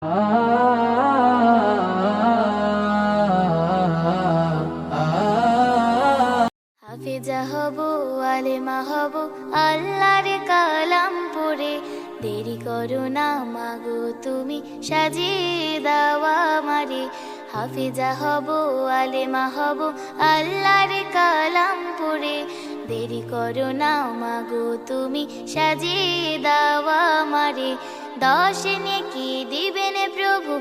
হাফেজা হব, আলেমা হব, আল্লাহর কালাম পড়ে। দেরি করো না মাগো তুমি, সাজিয়ে দাও আমারে। হাফেজা হব, আলেমা হব, আল্লাহর কালাম পড়ে। দেরি করো না মাগো তুমি, সাজিয়ে দাও আমারে। 10 নেকি দিবেন প্রভু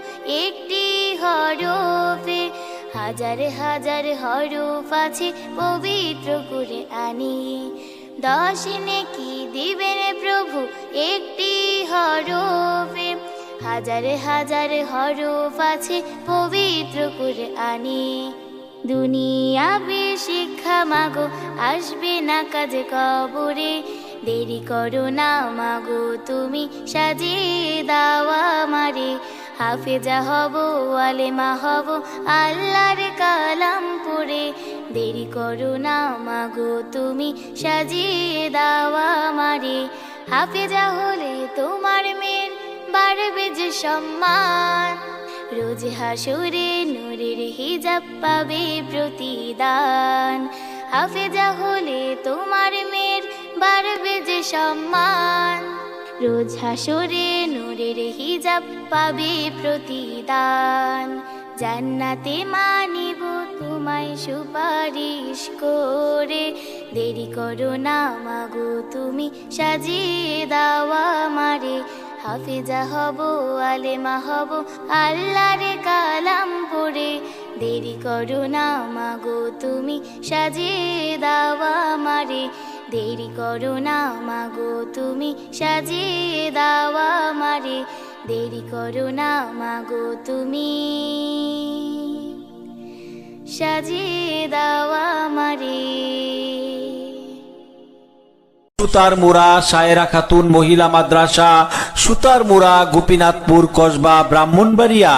একটি হরফে, হাজার হাজার হরফ আছে পবিত্র করে আনি। 10 নেকি দিবেন প্রভু একটি হরফে, হাজার হাজার হরফ আছে পবিত্র করে আনি। দুনিয়াবি শিক্ষা মাগো আসবে না কাজে কবরে। দেরি করো না মাগো তুমি, সাজিয়ে দাও আমারে। হাফেজা হব, আলেমা হব, আল্লাহর কালাম পড়ে। দেরি করো না মাগো তুমি, সাজিয়ে দাও আমারে। হাফেজা হলে তোমার মেয়ের বাড়বে যে সম্মান, রোজ হাসরে নূরের হিজাব পাবে প্রতিদান। হাফেজা হলে তোমার মেয়ের বাড়বে যে সম্মান, রোজ হাসরে নূরের হিজাব পাবে প্রতিদান। জান্নাতে মানিব তোমায় সুপারিশ করে। দেরি করো না মাগো তুমি, সাজিয়ে দাও আমারে। হাফেজা হব, আলেমা হব, আল্লাহর কালাম পড়ে। দেরি করো না মাগো তুমি, সাজিয়ে দাও আমারে। দেরি করো না মাগো তুমি, সাজিয়ে দাও আমারে। দেরি করো না মাগো তুমি, সাজিয়ে দাও আমারে। সুতার মুড়া সায়রা খাতুন মহিলা মাদ্রাসা, সুতার মুড়া, গোপীনাথপুর, কসবা, ব্রাহ্মণবাড়িয়া।